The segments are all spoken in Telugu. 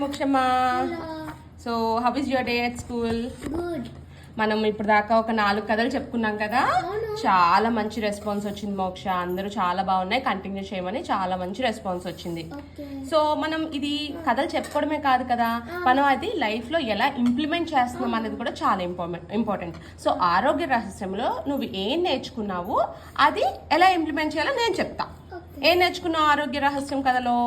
Mokshama. Hello. So, how is your day at school? Good. మనం ఇప్పుడు దాకా ఒక 4 కథలు చెప్పుకున్నాం కదా. చాలా మంచి రెస్పాన్స్ వచ్చింది మోక్ష. అందరూ చాలా బాగున్నాయి, కంటిన్యూ చేయమని చాలా మంచి రెస్పాన్స్ వచ్చింది. సో మనం ఇది కథలు చెప్పుకోవడమే కాదు కదా, మనం అది లైఫ్ లో ఎలా ఇంప్లిమెంట్ చేస్తున్నాం అనేది కూడా చాలా ఇంపార్టెంట్. సో ఆరోగ్య రహస్యంలో నువ్వు ఏం నేర్చుకున్నావు, అది ఎలా ఇంప్లిమెంట్ చేయాలో నేను చెప్తా. ఏం నేర్చుకున్నావు ఆరోగ్య రహస్యం కథలో?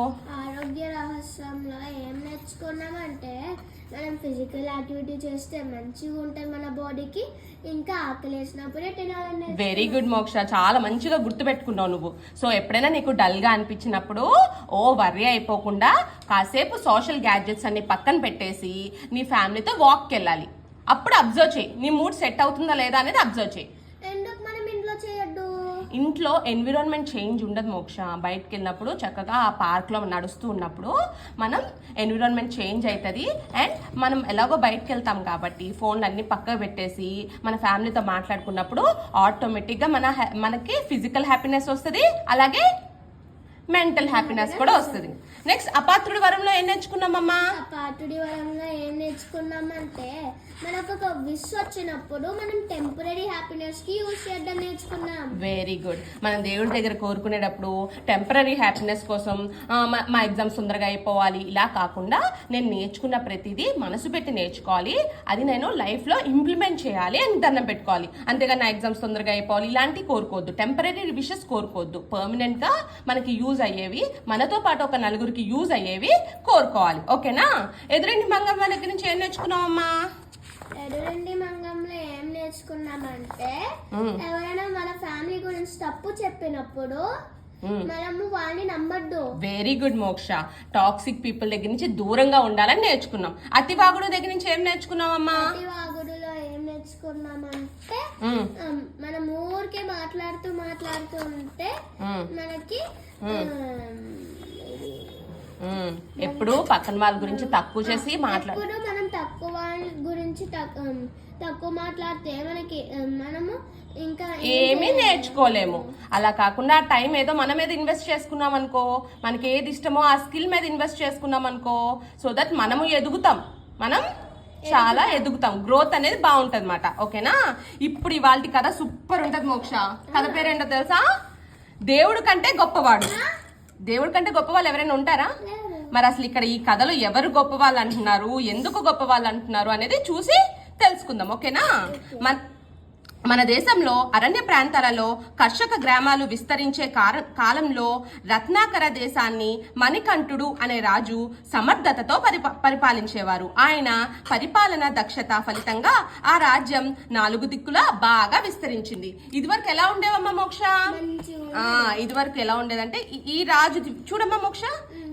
ఆరోగ్య రహస్యంలో ఏం నేర్చుకున్నామంటే మనం ఫిజికల్ యాక్టివిటీ చేస్తే మంచిగా ఉంటుంది మన బాడీకి, ఇంకా ఆకలి వేసినప్పుడే తినాలని. వెరీ గుడ్ మోక్ష, చాలా మంచిగా గుర్తుపెట్టుకున్నావు నువ్వు. సో ఎప్పుడైనా నీకు డల్ గా అనిపించినప్పుడు వర్రీ అయిపోకుండా కాసేపు సోషల్ గ్యాడ్జెట్స్ అన్ని పక్కన పెట్టేసి నీ ఫ్యామిలీతో వాక్కి వెళ్ళాలి. అప్పుడు అబ్జర్వ్ చేయి, నీ మూడ్ సెట్ అవుతుందా లేదా అనేది అబ్జర్వ్ చేయి. ఎందుకు మనం ఇంట్లో చేయొద్దు? ఇంట్లో ఎన్విరాన్మెంట్ చేంజ్ ఉండదు మోక్ష. బయటకు వెళ్ళినప్పుడు చక్కగా ఆ పార్క్లో నడుస్తూ ఉన్నప్పుడు మనం ఎన్విరాన్మెంట్ చేంజ్ అవుతుంది. అండ్ మనం ఎలాగో బయటకు వెళ్తాం కాబట్టి ఫోన్లు అన్ని పక్కకు పెట్టేసి మన ఫ్యామిలీతో మాట్లాడుకున్నప్పుడు ఆటోమేటిక్గా మనకి ఫిజికల్ హ్యాపీనెస్ వస్తుంది, అలాగే మెంటల్ హ్యాపీనెస్ కూడా వస్తుంది. నెక్స్ట్ అపాత్రుడి వరంలో ఏం నేర్చుకున్నామమ్మా? అపాత్రుడి వరంలో ఏం నేర్చుకున్నామంటే మనకు ఒక విష్ వచ్చినప్పుడు మనం టెంపరీ హ్యాపీనెస్ కి యూజ్ చేయడం నేర్చుకున్నాం. Very good. మనం దేవుడి దగ్గర కోరుకునేటప్పుడు టెంపరీ హ్యాపీనెస్ కోసం మా ఎగ్జామ్స్ తొందరగా అయిపోవాలి ఇలా కాకుండా నేను నేర్చుకున్న ప్రతిదీ మనసు పెట్టి నేర్చుకోవాలి, అది నేను లైఫ్ లో ఇంప్లిమెంట్ చేయాలి అని దండం పెట్టుకోవాలి. అంతేగాని నా ఎగ్జామ్స్ తొందరగా అయిపోవాలి ఇలాంటి కోరుకోవద్దు, టెంపరీ విషెస్ కోరుకోవద్దు. పర్మనెంట్ గా మనకి యూజ్ అయ్యేవి, మనతో పాటు ఒక నలుగురికి యూజ్ అయ్యేవి కోరుకోవాలి. ఓకేనా? ఎదురింటి మంగమ్మ దగ్గర నుంచి ఏం నేర్చుకున్నావమ్మా? ఎదురింటి మంగంలో ఏం నేర్చుకున్నామంటే ఎవరైనా మన ఫ్యామిలీ గురించి తప్పు చెప్పినప్పుడు మనము వాడిని నమ్మద్దు. వెరీ గుడ్ మోక్ష. టాక్సిక్ పీపుల్ దగ్గర నుంచి దూరంగా ఉండాలని నేర్చుకున్నాం. అతివాగుడు దగ్గర నుంచి ఏం నేర్చుకున్నావమ్మా? అతివాగుడులో ఏం నేర్చుకున్నామంటే మనం ఊరికే మాట్లాడుతూ ఉంటే మనకి ఎప్పుడు పక్కన వాళ్ళ గురించి తక్కువ చేసి మాట్లాడు. మనం తక్కువ వాళ్ళ గురించి తక్కువ మాట్లాడితే మనము ఇంకా ఏమీ నేర్చుకోలేము. అలా కాకుండా ఆ టైం ఏదో మన మీద ఇన్వెస్ట్ చేసుకున్నాం అనుకో, మనకి ఏది ఇష్టమో ఆ స్కిల్ మీద ఇన్వెస్ట్ చేసుకున్నాం అనుకో, సో దట్ మనము ఎదుగుతాం, మనం చాలా ఎదుగుతాం, గ్రోత్ అనేది బాగుంటది అన్నమాట. ఓకేనా? ఇప్పుడు ఇవాళ కథ సూపర్ ఉంటది మోక్ష. కథ పేరేంటో తెలుసా? దేవుడు కంటే గొప్పవాడు. దేవుడి కంటే గొప్ప వాళ్ళు ఎవరైనా ఉంటారా? మరి అసలు ఇక్కడ ఈ కథలో ఎవరు గొప్ప వాళ్ళు అంటున్నారు, ఎందుకు గొప్ప వాళ్ళు అంటున్నారు అనేది చూసి తెలుసుకుందాం. ఓకేనా? మన దేశంలో అరణ్య ప్రాంతాలలో కర్షక గ్రామాలు విస్తరించే కాలంలో రత్నాకర దేశాన్ని మణికంఠుడు అనే రాజు సమర్థతతో పరిపాలించేవారు. ఆయన పరిపాలన దక్షత ఫలితంగా ఆ రాజ్యం 4 దిక్కులా బాగా విస్తరించింది. ఇదివరకు ఎలా ఉండేవమ్మా మోక్ష? ఇదివరకు ఎలా ఉండేదంటే ఈ రాజు చూడమ్మా మోక్ష,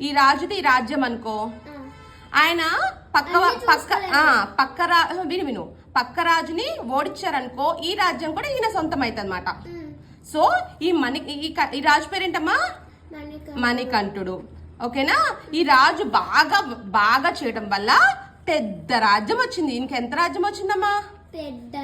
ఈ రాజుది ఈ రాజ్యం అనుకో, ఆయన విను పక్క రాజుని ఓడిచ్చారనుకో, ఈ రాజ్యం కూడా ఈయన సొంతం అవుతుంది అనమాట. సో ఈ రాజు పేరేంటమ్మా? మణికంఠుడు. ఓకేనా? ఈ రాజు బాగా చేయడం వల్ల పెద్ద రాజ్యం వచ్చింది. ఇంకెంత రాజ్యం వచ్చిందమ్మా? పెద్ద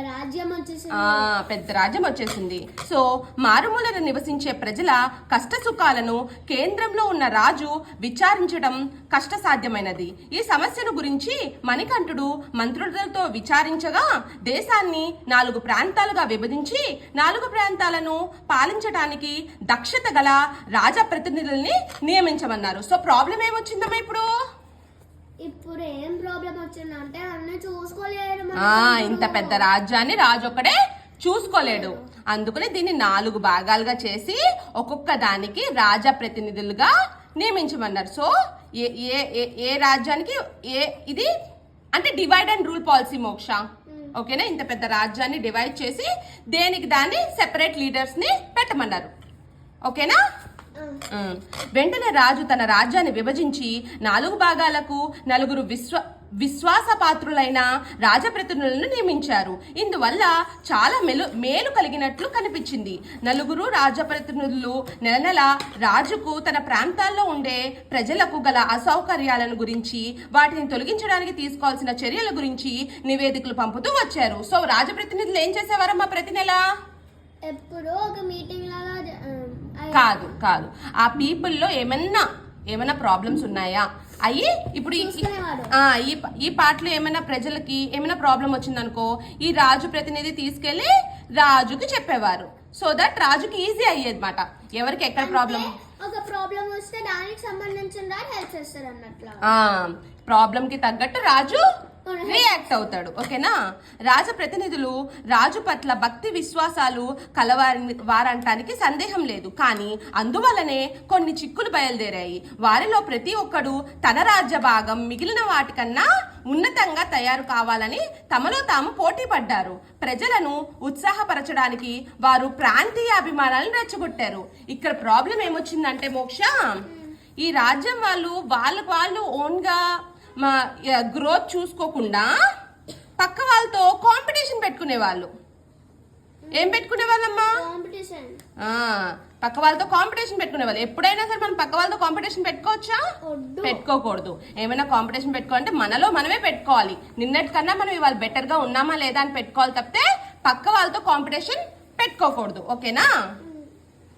రాజ్యం వచ్చేసింది. సో మారుమూలను నివసించే ప్రజల కష్ట సుఖాలను కేంద్రంలో ఉన్న రాజు విచారించడం కష్టసాధ్యమైనది. ఈ సమస్యను గురించి మణికంఠుడు మంత్రులతో విచారించగా దేశాన్ని 4 ప్రాంతాలుగా విభజించి 4 ప్రాంతాలను పాలించడానికి దక్షత గల రాజప్రతినిధుల్ని నియమించమన్నారు. సో ప్రాబ్లం ఏమొచ్చిందమ్మా ఇప్పుడు ఏం ప్రాబ్లం వచ్చిందంటే అన్నీ చూసుకోలేడు. ఇంత పెద్ద రాజ్యాన్ని రాజు ఒక్కడే చూసుకోలేడు. అందుకని దీన్ని 4 భాగాలుగా చేసి ఒక్కొక్క దానికి రాజా ప్రతినిధులుగా నియమించమన్నారు. సో ఏ రాజ్యానికి ఇది అంటే డివైడ్ అండ్ రూల్ పాలసీ మోక్ష. ఓకేనా? ఇంత పెద్ద రాజ్యాన్ని డివైడ్ చేసి దేనికి దాన్ని సెపరేట్ లీడర్స్ ని పెట్టమన్నారు. ఓకేనా? వెంటనే రాజు తన రాజ్యాన్ని విభజించి 4 భాగాలకు 4 విశ్వాసపాత్రులైన రాజప్రతినిధులను నియమించారు. ఇందువల్ల చాలా మేలు కలిగినట్లు కనిపించింది. 4 రాజప్రతినిధులు నెల రాజుకు తన ప్రాంతాల్లో ఉండే ప్రజలకు గల అసౌకర్యాలను గురించి, వాటిని తొలగించడానికి తీసుకోవాల్సిన చర్యల గురించి నివేదికలు పంపుతూ వచ్చారు. సో రాజప్రతినిధులు ఏం చేసేవారమ్మా ప్రతి నెల? ఎప్పుడో ఒక మీటింగ్ లాగా కాదు ఆ పీపుల్లో ఏమన్నా ప్రాబ్లమ్స్ ఉన్నాయా అయ్యి ఇప్పుడు చూసుకునేవాడు. ఈ పాటలో ఏమైనా ప్రజలకి ఏమైనా ప్రాబ్లం వచ్చిందనుకో ఈ రాజు ప్రతినిధి తీసుకెళ్లి రాజుకి చెప్పేవారు. సో దట్ రాజుకి ఈజీ అయ్యేది మాట ఎవరికి ఎక్కడ ప్రాబ్లం ఒక ప్రాబ్లం వస్తే దానికి సంబంధించిన హెల్ప్ చేస్తారు అన్నట్లు. ప్రాబ్లం కి తగ్గట్టు రాజు రియాక్ట్ అవుతాడు. ఓకేనా. రాజ ప్రతినిధులు రాజు పట్ల భక్తి విశ్వాసాలు వారంటానికి సందేహం లేదు. కానీ అందువల్లనే కొన్ని చిక్కులు బయలుదేరాయి. వారిలో ప్రతి ఒక్కడు తన రాజ్య భాగం మిగిలిన వాటికన్నా ఉన్నతంగా తయారు కావాలని తమలో తాము పోటీ పడ్డారు. ప్రజలను ఉత్సాహపరచడానికి వారు ప్రాంతీయ అభిమానాలను రెచ్చగొట్టారు. ఇక్కడ ప్రాబ్లం ఏమొచ్చిందంటే మోక్ష, ఈ రాజ్యం వాళ్ళు ఓన్ గా గ్రోత్ చూసుకోకుండా పక్క వాళ్ళతో కాంపిటీషన్ పెట్టుకునే వాళ్ళు. ఏం పెట్టుకునే వాళ్ళమ్మా? పక్క వాళ్ళతో కాంపిటీషన్ పెట్టుకునే వాళ్ళు. ఎప్పుడైనా సరే మనం పక్క వాళ్ళతో కాంపిటీషన్ పెట్టుకోవచ్చా? పెట్టుకోకూడదు. ఏమైనా కాంపిటీషన్ పెట్టుకోవాలంటే మనలో మనమే పెట్టుకోవాలి. నిన్నటికన్నా మనం ఇవాళ బెటర్ గా ఉన్నామా లేదా అని పెట్టుకోవాలి తప్పితే పక్క వాళ్ళతో కాంపిటీషన్ పెట్టుకోకూడదు. ఓకేనా.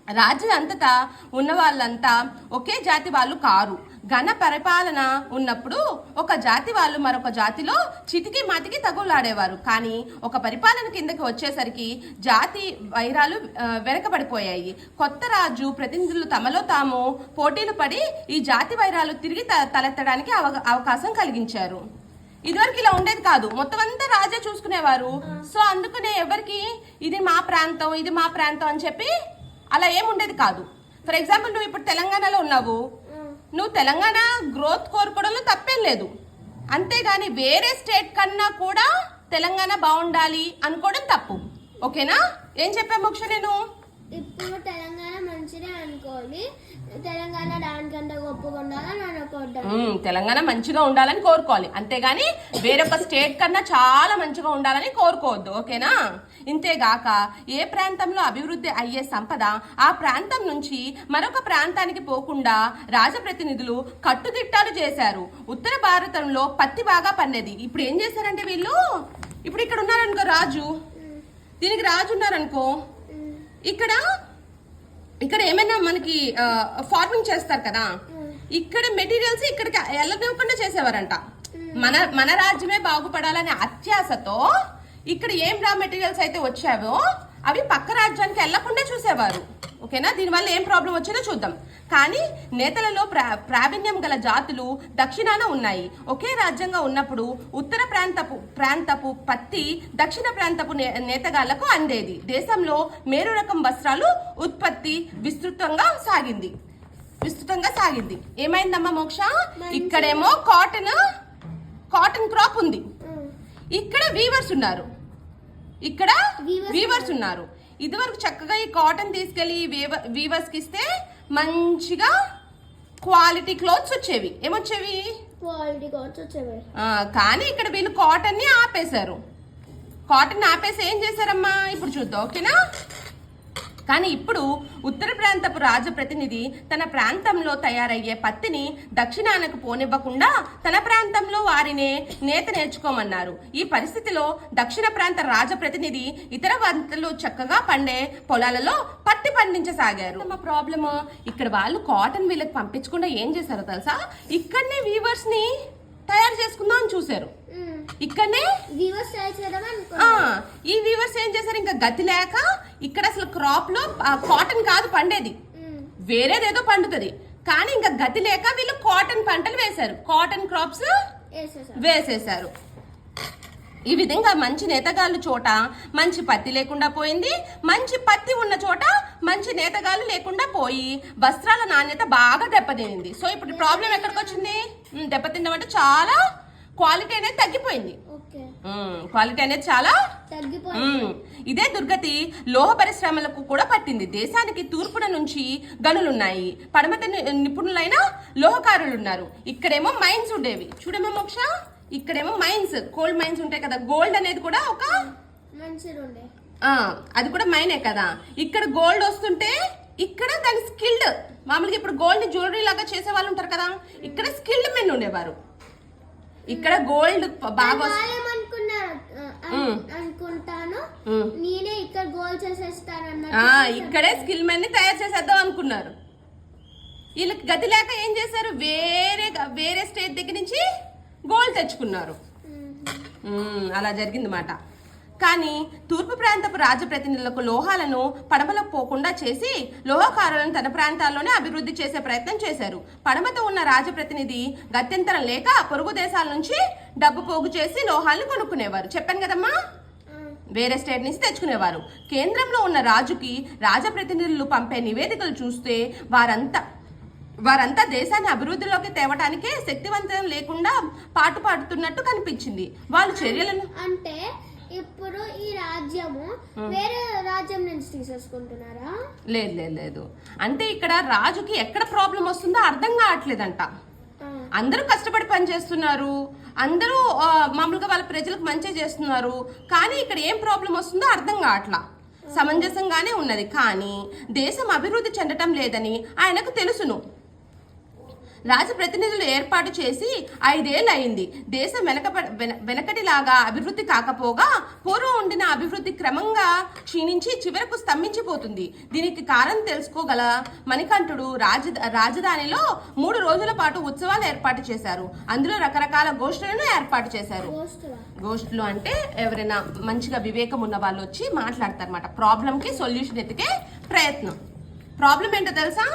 రాజ్యం అంతటా ఉన్న వాళ్ళంతా ఒకే జాతి వాళ్ళు కారు. ఘన పరిపాలన ఉన్నప్పుడు ఒక జాతి వాళ్ళు మరొక జాతిలో చితికి మాతికి తగులాడేవారు. కానీ ఒక పరిపాలన కిందకి వచ్చేసరికి జాతి వైరాలు వెనకబడిపోయాయి. కొత్త రాజు ప్రతినిధులు తమలో తాము పోటీలు పడి ఈ జాతి వైరాలు తిరిగి తలెత్తడానికి అవకాశం కలిగించారు. ఇదివరకు ఇలా ఉండేది కాదు. మొత్తం అంతా రాజే చూసుకునేవారు. సో అందుకనే ఎవరికి ఇది మా ప్రాంతం ఇది మా ప్రాంతం అని చెప్పి అలా ఏముండేది కాదు. ఫర్ ఎగ్జాంపుల్ నువ్వు ఇప్పుడు తెలంగాణలో ఉన్నావు, నువ్వు తెలంగాణ గ్రోత్ కోరుకోవడంలో తప్పేం లేదు. అంతేగాని వేరే స్టేట్ కన్నా కూడా తెలంగాణ బాగుండాలి అనుకోవడం తప్పు. ఓకేనా. ఏం చెప్పా మోక్ష నేను? ఇప్పుడు తెలంగాణ మంచిదే అనుకోవాలి, తెలంగాణ దానికంటే గొప్పగా ఉండాలని అనుకోవద్దు. తెలంగాణ మంచిగా ఉండాలని కోరుకోవాలి, అంతేగాని వేరొక స్టేట్ కన్నా చాలా మంచిగా ఉండాలని కోరుకోవద్దు. ఓకేనా. ఇంతేగాక ఏ ప్రాంతంలో అభివృద్ధి అయ్యే సంపద ఆ ప్రాంతం నుంచి మరొక ప్రాంతానికి పోకుండా రాజప్రతినిధులు కట్టుదిట్టాలు చేశారు. ఉత్తర భారతంలో పత్తి బాగా పండేది. ఇప్పుడు ఏం చేశారంటే వీళ్ళు, ఇప్పుడు ఇక్కడ ఉన్నారనుకో రాజు, దీనికి రాజు ఉన్నారనుకో, ఇక్కడ ఏమైనా మనకి ఫార్మింగ్ చేస్తారు కదా, ఇక్కడ మెటీరియల్స్ ఇక్కడికి వెళ్ళనివ్వకుండా చేసేవారంట. మన రాజ్యమే బాగుపడాలనే అత్యాశతో ఇక్కడ ఏం రా మెటీరియల్స్ అయితే వచ్చావో అవి పక్క రాజ్యానికి వెళ్లకుండా చూసేవారు. ఓకేనా. దీనివల్ల ఏం ప్రాబ్లం వచ్చిందో చూద్దాం. కానీ నేతలలో ప్రావీణ్యం గల జాతులు దక్షిణాన ఉన్నాయి. ఒకే రాజ్యంగా ఉన్నప్పుడు ఉత్తర ప్రాంతపు పత్తి దక్షిణ ప్రాంతపు నేతగాళ్లకు అందేది. దేశంలో మేరు రకం వస్త్రాలు ఉత్పత్తి విస్తృతంగా సాగింది. ఏమైందమ్మా మోక్ష? ఇక్కడేమో కాటన్ క్రాప్ ఉంది, ఇక్కడ వీవర్స్ ఉన్నారు. ఇదివరకు చక్కగా ఈ కాటన్ తీసుకెళ్లి వీవర్స్ కి ఇస్తే మంచిగా క్వాలిటీ క్లోత్స్ వచ్చేవి. ఏమొచ్చేవి? క్వాలిటీ క్లోత్స్ వచ్చేవి. కానీ ఇక్కడ వీళ్ళు కాటన్ ని ఆపేశారు. కాటన్ ఆపేసి ఏం చేశారమ్మా ఇప్పుడు చూద్దాం. ఓకేనా. కానీ ఇప్పుడు ఉత్తర ప్రాంతపు రాజప్రతినిధి తన ప్రాంతంలో తయారయ్యే పత్తిని దక్షిణానికి పోనివ్వకుండా తన ప్రాంతంలో వారినే నేత నేర్చుకోమన్నారు. ఈ పరిస్థితిలో దక్షిణ ప్రాంత రాజప్రతినిధి ఇతర వంటలు చక్కగా పండే పొలాలలో పత్తి పండించసాగారు. మా ప్రాబ్లమ్ ఇక్కడ వాళ్ళు కాటన్ వీళ్ళకి పంపించకుండా ఏం చేశారో తెలుసా? ఇక్కడనే వీవర్స్ ని తయారు చేసుకుందాం అని చూశారు. ఇక్కడనే ఈ వీవర్స్ ఏం చేశారు, ఇంకా గతి లేక ఇక్కడ అసలు క్రాప్ లో కాటన్ కాదు పండేది, వేరేదేదో పండుతుంది. కానీ ఇంకా గతి లేక వీళ్ళు కాటన్ పంటలు వేశారు, కాటన్ క్రాప్స్ వేసేశారు. ఈ విధంగా మంచి నేతగాళ్ళు చోట మంచి పత్తి లేకుండా పోయింది, మంచి పత్తి ఉన్న చోట మంచి నేతగాళ్ళు లేకుండా పోయి వస్త్రాల నాణ్యత బాగా దెబ్బతింది. సో ఇప్పుడు ప్రాబ్లం ఎక్కడికి వచ్చింది? దెబ్బతిండం అంటే చాలా క్వాలిటీ అనేది తగ్గిపోయింది. క్వాలిటీ అనేది చాలా తగ్గిపోయింది. ఇదే దుర్గతి లోహ పరిశ్రమలకు కూడా పట్టింది. దేశానికి తూర్పున నుంచి గనులున్నాయి, పడమట నిపుణులైన లోహకారులు ఉన్నారు. ఇక్కడేమో మైన్స్ ఉండేవి. చూడమో మోక్ష, ఇక్కడేమో మైన్స్, గోల్డ్ మైన్స్ ఉంటాయి కదా. గోల్డ్ అనేది కూడా ఒక అది కూడా మైనే కదా. ఇక్కడ గోల్డ్ వస్తుంటే ఇక్కడ దాని స్కిల్డ్, మామూలుగా ఇప్పుడు గోల్డ్ జ్యువెలరీ లాగా చేసే వాళ్ళు ఉంటారు కదా, ఇక్కడ స్కిల్డ్ మెన్ ఉండేవారు. ఇక్కడ గోల్డ్ బాగా అనుకుంటాను, నేనే ఇక్కడ గోల్డ్ చేసేస్తాను, ఇక్కడే స్కిల్ మెన్ ని తయారు చేసేద్దాం అనుకున్నారు. వీళ్ళకి గతి లేక ఏం చేశారు, వేరే స్టేట్ దగ్గర నుంచి గోల్డ్ తెచ్చుకున్నారు. అలా జరిగింది మాట. కానీ తూర్పు ప్రాంతపు రాజప్రతినిధులకు లోహాలను పడమలకు పోకుండా చేసి లోహకారులను తన ప్రాంతాల్లోనే అభివృద్ధి చేసే ప్రయత్నం చేశారు. పడమతో ఉన్న రాజప్రతినిధి గత్యంతరం లేక పొరుగు దేశాల నుంచి డబ్బు పోగు చేసి లోహాలను కొనుక్కునేవారు. చెప్పాను కదమ్మా, వేరే స్టేట్ నుంచి తెచ్చుకునేవారు. కేంద్రంలో ఉన్న రాజుకి రాజప్రతినిధులు పంపే నివేదికలు చూస్తే వారంతా దేశాన్ని అభివృద్ధిలోకి తేవటానికే శక్తివంతం లేకుండా పాటుపడుతున్నట్టు కనిపించింది. వాళ్ళు చర్యలను అంటే ఇప్పుడు ఈ రాజ్యము వేరే రాజ్యం నుంచి తీసేసుకుంటున్నారా? లేదు. అంటే ఇక్కడ రాజుకి ఎక్కడ ప్రాబ్లం వస్తుందో అర్థం కావట్లేదంట. అందరూ కష్టపడి పని చేస్తున్నారు, అందరూ మామూలుగా వాళ్ళ ప్రజలకు మంచి చేస్తున్నారు, కానీ ఇక్కడ ఏం ప్రాబ్లం వస్తుందో అర్థం కావట్లా. సమంజసంగానే ఉన్నది, కానీ దేశం అభివృద్ధి చెందటం లేదని ఆయనకు తెలుసును. రాజప్రతినిధులు ఏర్పాటు చేసి 5 ఏళ్ళు అయింది. దేశం వెనకటిలాగా అభివృద్ధి కాకపోగా పూర్వం ఉండిన అభివృద్ధి క్రమంగా క్షీణించి చివరకు స్తంభించిపోతుంది. దీనికి కారణం తెలుసుకోగల మణికంఠుడు రాజధానిలో 3 రోజుల పాటు ఉత్సవాలు ఏర్పాటు చేశారు. అందులో రకరకాల గోష్ఠులను ఏర్పాటు చేశారు. గోష్ఠులు అంటే ఎవరైనా మంచిగా వివేకం ఉన్న వాళ్ళు వచ్చి మాట్లాడతారన్నమాట. ప్రాబ్లంకి సొల్యూషన్ ఎతికే ప్రయత్నం. ప్రాబ్లం ఏంటో తెలుసా,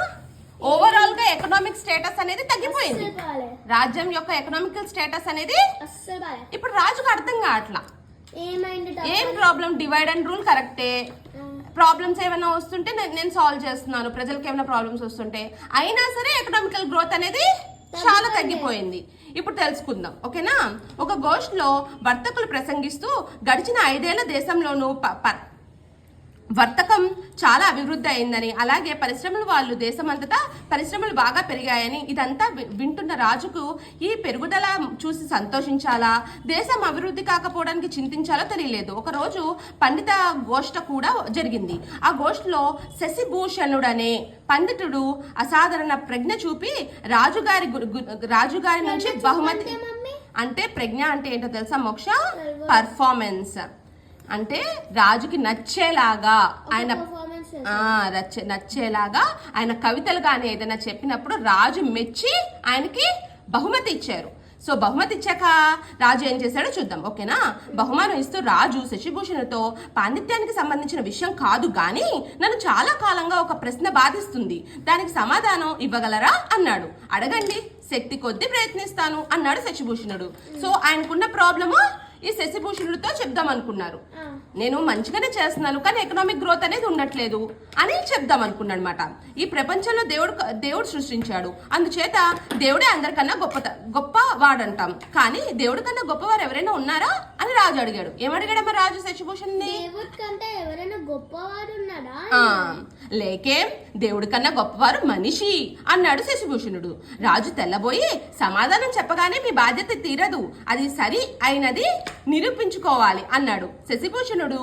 ఓవరాల్ గా ఎకనామిక్ స్టేటస్ అనేది తగ్గిపోయింది. రాజ్యం యొక్క ఎకనామికల్ స్టేటస్ అనేది ఇప్పుడు రాజుకు అర్థం కావట్లా. ఏం ప్రాబ్లం, డివైడ్ అండ్ రూల్ కరెక్టే. ప్రాబ్లమ్స్ ఏమైనా వస్తుంటే నేను సాల్వ్ చేస్తున్నాను, ప్రజలకు ఏమైనా ప్రాబ్లమ్స్ వస్తుంటే, అయినా సరే ఎకనామికల్ గ్రోత్ అనేది చాలా తగ్గిపోయింది. ఇప్పుడు తెలుసుకుందాం, ఓకేనా. ఒక గోష్ఠిలో వర్తకులు ప్రసంగిస్తూ గడిచిన 5 ఏళ్ల దేశంలోనూ వర్తకం చాలా అభివృద్ధి అయిందని, అలాగే పరిశ్రమలు వాళ్ళు దేశమంతటా పరిశ్రమలు బాగా పెరిగాయని, ఇదంతా వింటున్న రాజుకు ఈ పెరుగుదల చూసి సంతోషించాలా, దేశం అభివృద్ధి కాకపోవడానికి చింతించాలో తెలియలేదు. ఒకరోజు పండిత గోష్ఠ కూడా జరిగింది. ఆ గోష్ఠిలో శశిభూషణుడనే పండితుడు అసాధారణ ప్రజ్ఞ చూపి రాజుగారి నుంచి బహుమతి, అంటే ప్రజ్ఞ అంటే ఏంటో తెలుసా మోక్ష, పర్ఫార్మెన్స్ అంటే రాజుకి నచ్చేలాగా ఆయన కవితలు కానీ ఏదైనా చెప్పినప్పుడు రాజు మెచ్చి ఆయనకి బహుమతి ఇచ్చారు. సో బహుమతి ఇచ్చాక రాజు ఏం చేశాడో చూద్దాం, ఓకేనా. బహుమానం ఇస్తూ రాజు శశిభూషణ్తో పాండిత్యానికి సంబంధించిన విషయం కాదు గాని నన్ను చాలా కాలంగా ఒక ప్రశ్న బాధిస్తుంది, దానికి సమాధానం ఇవ్వగలరా అన్నాడు. అడగండి, శక్తి కొద్దీ ప్రయత్నిస్తాను అన్నాడు శశిభూషణుడు. సో ఆయనకున్న ప్రాబ్లము ఈ శశిభూషణుడితో చెప్దాం అనుకున్నారు. నేను మంచిగానే చేస్తున్నాను కానీ ఎకనామిక్ గ్రోత్ అనేది ఉండట్లేదు అని చెప్దాం అనుకున్నాడు అనమాట. ఈ ప్రపంచంలో దేవుడు సృష్టించాడు, అందుచేత దేవుడే అందరికన్నా గొప్ప వాడంటాం, కానీ దేవుడి కన్నా గొప్పవారు ఎవరైనా ఉన్నారా అని రాజు అడిగాడు. ఏమడిగాడమ్మా రాజు శశిభూషణ్ని? లేకే దేవుడి కన్నా గొప్పవారు మనిషి అన్నాడు శశిభూషణుడు. రాజు తెల్లబోయి సమాధానం చెప్పగానే మీ బాధ్యత తీరదు, అది సరి అయినది నిరూపించుకోవాలి అన్నాడు. శశిభూషణుడు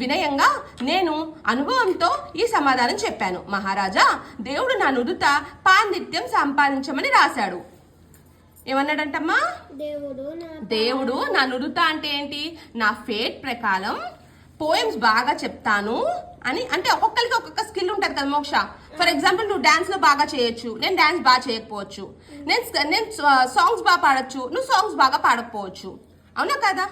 వినయంగా నేను అనుభవంతో ఈ సమాధానం చెప్పాను. మహారాజా, దేవుడు నా నుదుట పాండిత్యం సంపాదించమని రాశాడు. ఏమన్నాడంటమ్మా? దేవుడు నా నుదుట అంటే ఏంటి, నా ఫేట్ ప్రకారం పోయమ్స్ బాగా చెప్తాను అని. అంటే ఒక్కొక్కరికి ఒక్కొక్క స్కిల్ ఉంటుంది కదా మోక్ష. ఫర్ ఎగ్జాంపుల్ నువ్వు డాన్స్ లో బాగా చేయొచ్చు, నేను డాన్స్ బాగా చేయకపోవచ్చు. నేను సాంగ్స్ బాగా పాడొచ్చు, నువ్వు సాంగ్స్ బాగా పాడకపోవచ్చు, అవునా కదా.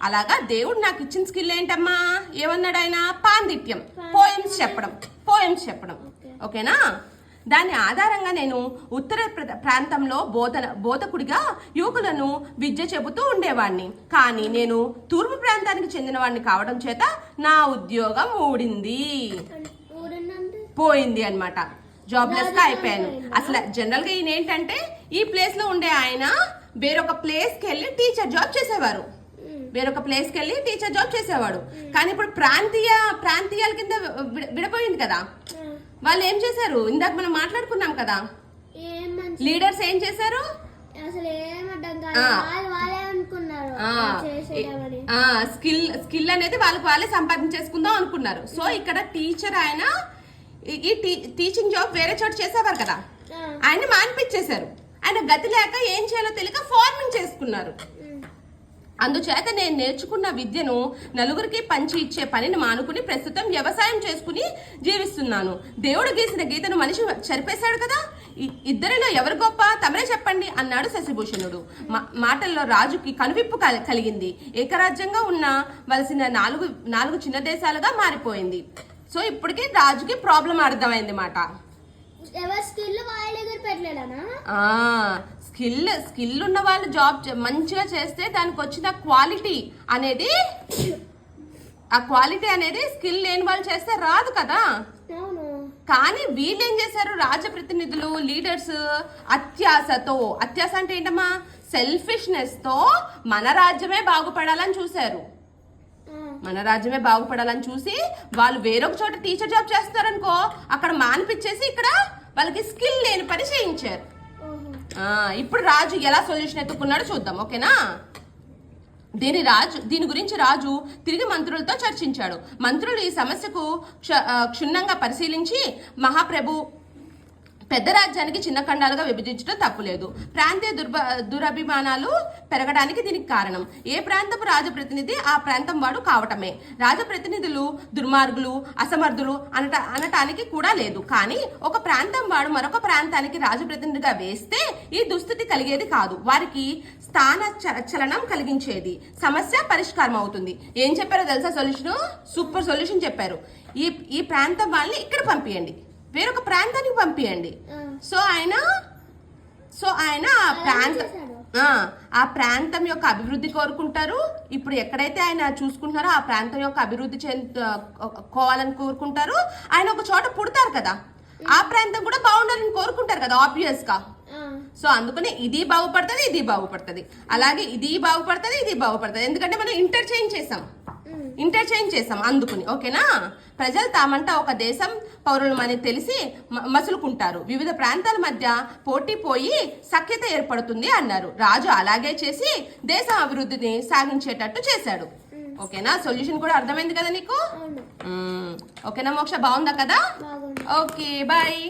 అలాగా దేవుడు నాకు ఇచ్చిన స్కిల్ ఏంటమ్మా, ఏమన్నాడు ఆయన? పాండిత్యం, పోయమ్స్ చెప్పడం, ఓకేనా. దాని ఆధారంగా నేను ఉత్తర ప్రాంతంలో బోధకుడిగా యువకులను విద్య చెబుతూ ఉండేవాడిని. కానీ నేను తూర్పు ప్రాంతానికి చెందిన వాడిని కావడం చేత నా ఉద్యోగం పోయింది అన్నమాట. జాబ్లెస్ గా అయిపోయాను. అసలు జనరల్ గా ఈయన ఏంటంటే ఈ ప్లేస్ లో ఉండే ఆయన వేరొక ప్లేస్కి వెళ్ళి టీచర్ జాబ్ చేసేవాడు. కానీ ఇప్పుడు ప్రాంతీయాల కింద విడిపోయింది కదా. వాళ్ళు ఏం చేశారు, ఇందాక మనం మాట్లాడుకున్నాం కదా, లీడర్స్ ఏం చేశారు, స్కిల్ అనేది వాళ్ళే సంపాదించేసుకుందాం అనుకున్నారు. సో ఇక్కడ టీచర్ ఆయన ఈ టీచింగ్ జాబ్ వేరే చోట చేసేవారు కదా, ఆయన మానిపించేశారు. ఆయన గతి లేక ఏం చేయాలో తెలియక ఫార్మింగ్ చేసుకున్నారు. అందుచేత నేను నేర్చుకున్న విద్యను నలుగురికి పంచి ఇచ్చే పనిని మానుకుని ప్రస్తుతం వ్యవసాయం చేసుకుని జీవిస్తున్నాను. దేవుడు గీసిన గీతను మనిషి చెరిపేశాడు కదా, ఇద్దరిలో ఎవరు గొప్ప తమరే చెప్పండి అన్నాడు శశిభూషణుడు. మాటల్లో రాజుకి కనువిప్పు కలిగింది. ఏకరాజ్యంగా ఉన్న వలసిన నాలుగు చిన్న దేశాలుగా మారిపోయింది. సో ఇప్పటికే రాజుకి ప్రాబ్లం అర్థమైంది మాట. ఎవరి స్కిల్ వాళ్ళ దగ్గర పెట్టలేడనా? స్కిల్ ఉన్న వాళ్ళు జాబ్ మంచిగా చేస్తే దానికి వచ్చిన క్వాలిటీ అనేది స్కిల్ లేని వాళ్ళు చేస్తే రాదు కదా. కానీ వీళ్ళు ఏం చేశారు, రాజప్రతినిధులు లీడర్స్ అత్యాశ అంటే ఏంటమ్మా, సెల్ఫిష్నెస్ తో మన రాజ్యమే బాగుపడాలని చూశారు. మన రాజ్యమే బాగుపడాలని చూసి వాళ్ళు వేరొక చోట టీచర్ జాబ్ చేస్తారనుకో, అక్కడ మానిపించేసి ఇక్కడ వాళ్ళకి స్కిల్ లేని పని చేయించారు. ఇప్పుడు రాజు ఎలా సొల్యూషన్ ఎత్తుకున్నాడో చూద్దాం, ఓకేనా. దీని గురించి రాజు తిరిగి మంత్రులతో చర్చించాడు. మంత్రులు ఈ సమస్యకు క్షుణ్ణంగా పరిశీలించి, మహాప్రభు, పెద్ద రాజ్యానికి చిన్న ఖండాలుగా విభజించడం తప్పులేదు. ప్రాంతీయ దురభిమానాలు పెరగడానికి దీనికి కారణం. ఏ ప్రాంతపు రాజప్రతినిధి ఆ ప్రాంతం వాడు కావటమే. రాజప్రతినిధులు దుర్మార్గులు, అసమర్థులు అనటానికి కూడా లేదు. కానీ ఒక ప్రాంతం వాడు మరొక ప్రాంతానికి రాజప్రతినిధిగా వేస్తే ఈ దుస్థితి కలిగేది కాదు. వారికి స్థాన చలనం కలిగించేది. సమస్య పరిష్కారం అవుతుంది. ఏం చెప్పారో తెలుసా సొల్యూషన్? సూపర్ సొల్యూషన్ చెప్పారు. ఈ ప్రాంతం వాళ్ళని ఇక్కడ పంపియండి, వేరొక ప్రాంతానికి పంపియండి. సో ఆయన ఆ ప్రాంతం యొక్క అభివృద్ధి కోరుకుంటారు. ఇప్పుడు ఎక్కడైతే ఆయన చూసుకుంటున్నారో ఆ ప్రాంతం యొక్క అభివృద్ధి కోవాలని కోరుకుంటారు. ఆయన ఒక చోట పుడతారు కదా, ఆ ప్రాంతం కూడా బాగుండాలని కోరుకుంటారు కదా ఆబ్వియస్ గా. సో అందుకని ఇది బాగుపడుతుంది, ఇది బాగుపడుతుంది, అలాగే ఇది బాగుపడుతుంది, ఇది బాగుపడుతుంది. ఎందుకంటే మనం ఇంటర్చేంజ్ చేసాం అందుకుని, ఓకేనా. ప్రజలు తామంట ఒక దేశం పౌరులమని తెలిసి మసులుకుంటారు. వివిధ ప్రాంతాల మధ్య పోటీ పోయి సఖ్యత ఏర్పడుతుంది అన్నారు. రాజు అలాగే చేసి దేశం అభివృద్ధిని సాగించేటట్టు చేశాడు. ఓకేనా, సొల్యూషన్ కూడా అర్థమైంది కదా నీకు? ఓకేనా మోక్ష, బాగుందా కదా? Okay, bye.